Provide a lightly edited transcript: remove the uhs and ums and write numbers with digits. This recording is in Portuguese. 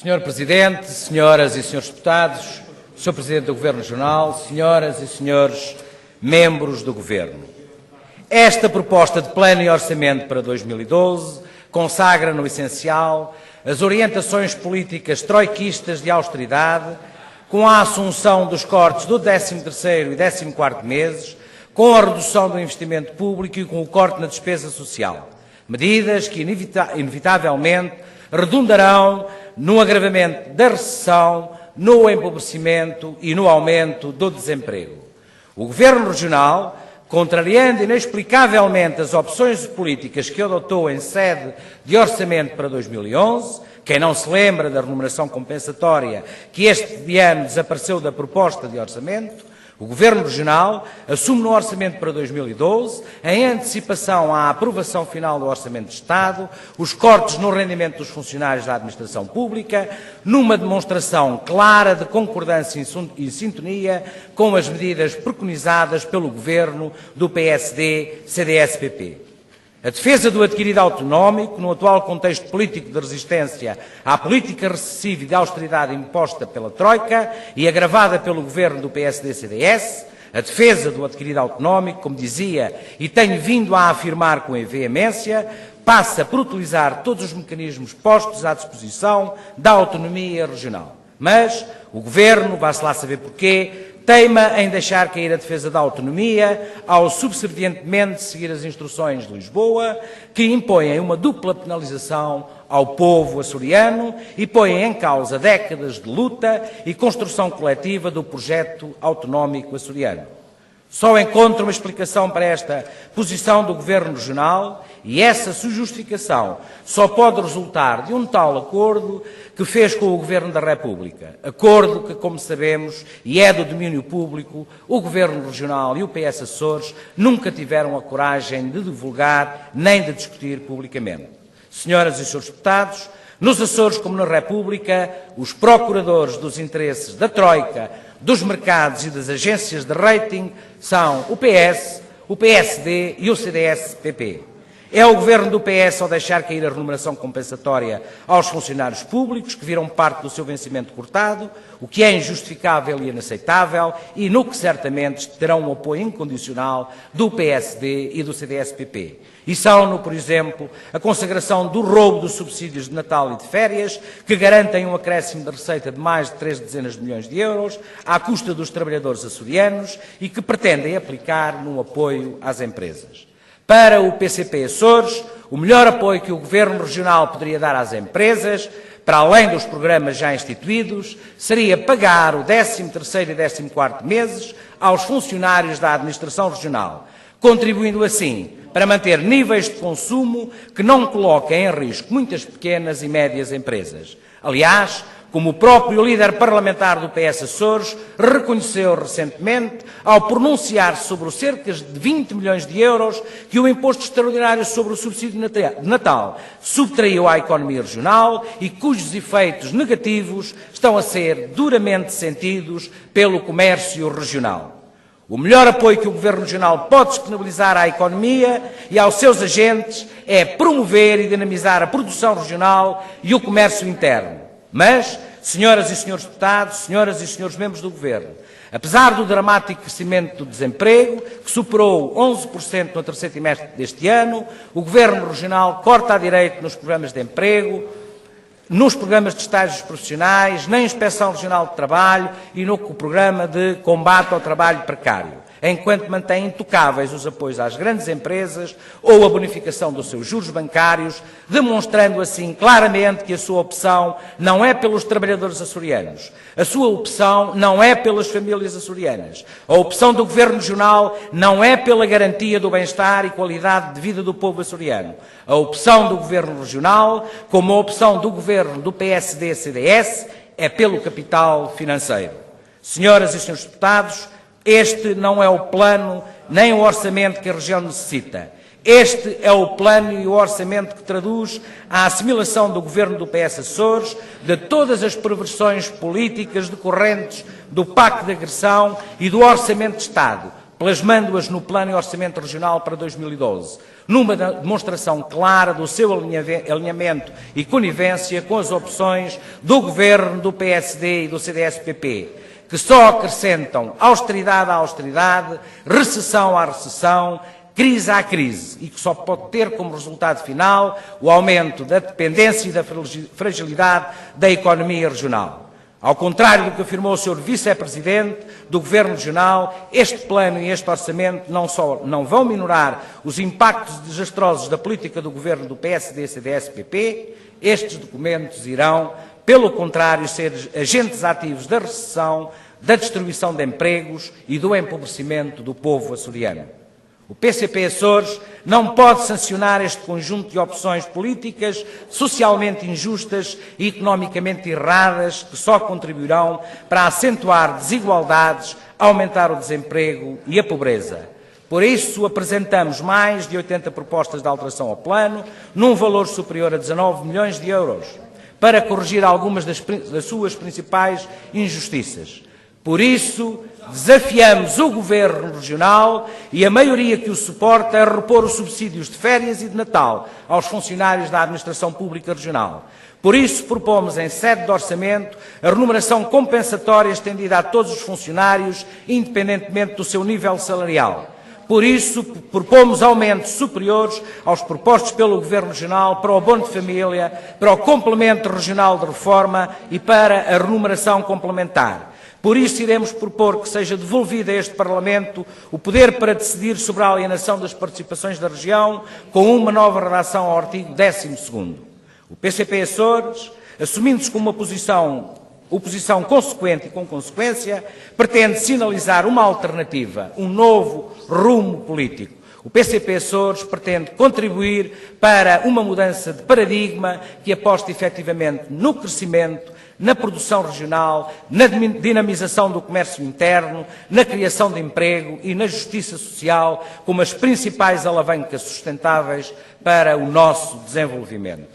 Senhor Presidente, senhoras e senhores deputados, Sr. Presidente do Governo Regional, senhoras e senhores membros do Governo. Esta proposta de Plano e Orçamento para 2012 consagra, no essencial, as orientações políticas troiquistas de austeridade, com a assunção dos cortes do 13º e 14º meses, com a redução do investimento público e com o corte na despesa social. Medidas que, inevitavelmente, redundarão no agravamento da recessão, no empobrecimento e no aumento do desemprego. O Governo Regional, contrariando inexplicavelmente as opções políticas que adotou em sede de orçamento para 2011, quem não se lembra da remuneração compensatória que este ano desapareceu da proposta de orçamento, o Governo Regional assume no Orçamento para 2012, em antecipação à aprovação final do Orçamento de Estado, os cortes no rendimento dos funcionários da Administração Pública, numa demonstração clara de concordância e sintonia com as medidas preconizadas pelo Governo do PSD, CDS-PP. A defesa do adquirido autonómico, no atual contexto político de resistência à política recessiva e de austeridade imposta pela Troika e agravada pelo Governo do PSD-CDS, a defesa do adquirido autonómico, como dizia e tenho vindo a afirmar com veemência, passa por utilizar todos os mecanismos postos à disposição da autonomia regional. Mas o Governo, vá-se lá saber porquê, teima em deixar cair a defesa da autonomia ao subservientemente seguir as instruções de Lisboa, que impõem uma dupla penalização ao povo açoriano e põem em causa décadas de luta e construção coletiva do projeto autonómico açoriano. Só encontro uma explicação para esta posição do Governo Regional e essa sua justificação só pode resultar de um tal acordo que fez com o Governo da República. Acordo que, como sabemos, e é do domínio público, o Governo Regional e o PS Açores nunca tiveram a coragem de divulgar nem de discutir publicamente. Senhoras e senhores deputados, nos Açores como na República, os procuradores dos interesses da Troika, dos mercados e das agências de rating são o PS, o PSD e o CDS-PP. É o Governo do PS ao deixar cair a remuneração compensatória aos funcionários públicos, que viram parte do seu vencimento cortado, o que é injustificável e inaceitável e no que certamente terão o apoio incondicional do PSD e do CDS-PP. E são-no, por exemplo, a consagração do roubo dos subsídios de Natal e de férias, que garantem um acréscimo de receita de mais de 3 dezenas de milhões de euros, à custa dos trabalhadores açorianos e que pretendem aplicar no apoio às empresas. Para o PCP Açores, o melhor apoio que o Governo Regional poderia dar às empresas, para além dos programas já instituídos, seria pagar o 13º e 14º meses aos funcionários da Administração Regional, contribuindo assim para manter níveis de consumo que não coloquem em risco muitas pequenas e médias empresas. Aliás, como o próprio líder parlamentar do PS Açores reconheceu recentemente ao pronunciar-se sobre os cerca de 20 milhões de euros que o imposto extraordinário sobre o subsídio de Natal subtraiu à economia regional e cujos efeitos negativos estão a ser duramente sentidos pelo comércio regional. O melhor apoio que o Governo Regional pode disponibilizar à economia e aos seus agentes é promover e dinamizar a produção regional e o comércio interno. Mas, senhoras e senhores deputados, senhoras e senhores membros do Governo, apesar do dramático crescimento do desemprego, que superou 11% no terceiro trimestre deste ano, o Governo Regional corta à direita nos programas de emprego, nos programas de estágios profissionais, na Inspeção Regional de Trabalho e no programa de combate ao trabalho precário, enquanto mantém intocáveis os apoios às grandes empresas ou a bonificação dos seus juros bancários, demonstrando assim claramente que a sua opção não é pelos trabalhadores açorianos, a sua opção não é pelas famílias açorianas, a opção do Governo Regional não é pela garantia do bem-estar e qualidade de vida do povo açoriano. A opção do Governo Regional, como a opção do Governo do PSD-CDS, é pelo capital financeiro. Senhoras e senhores deputados, este não é o plano nem o orçamento que a região necessita. Este é o plano e o orçamento que traduz a assimilação do Governo do PS Açores de todas as perversões políticas decorrentes do Pacto de Agressão e do Orçamento de Estado, plasmando-as no Plano e Orçamento Regional para 2012, numa demonstração clara do seu alinhamento e conivência com as opções do Governo, do PSD e do CDS-PP, que só acrescentam austeridade à austeridade, recessão à recessão, crise à crise, e que só pode ter como resultado final o aumento da dependência e da fragilidade da economia regional. Ao contrário do que afirmou o Sr. Vice-Presidente do Governo Regional, este plano e este orçamento não só não vão minorar os impactos desastrosos da política do Governo do PSD, CDS-PP, estes documentos irão, pelo contrário, ser agentes ativos da recessão, da destruição de empregos e do empobrecimento do povo açoriano. O PCP Açores não pode sancionar este conjunto de opções políticas socialmente injustas e economicamente erradas que só contribuirão para acentuar desigualdades, aumentar o desemprego e a pobreza. Por isso, apresentamos mais de 80 propostas de alteração ao plano, num valor superior a 19 milhões de euros, para corrigir algumas das suas principais injustiças. Por isso, desafiamos o Governo Regional e a maioria que o suporta a repor os subsídios de férias e de Natal aos funcionários da Administração Pública Regional. Por isso, propomos em sede de orçamento a remuneração compensatória estendida a todos os funcionários, independentemente do seu nível salarial. Por isso, propomos aumentos superiores aos propostos pelo Governo Regional para o abono de família, para o complemento regional de reforma e para a remuneração complementar. Por isso, iremos propor que seja devolvido a este Parlamento o poder para decidir sobre a alienação das participações da região, com uma nova redação ao artigo 12º. O PCP Açores, assumindo-se como uma oposição consequente e com consequência, pretende sinalizar uma alternativa, um novo rumo político. O PCP Açores pretende contribuir para uma mudança de paradigma que aposte efetivamente no crescimento, na produção regional, na dinamização do comércio interno, na criação de emprego e na justiça social como as principais alavancas sustentáveis para o nosso desenvolvimento.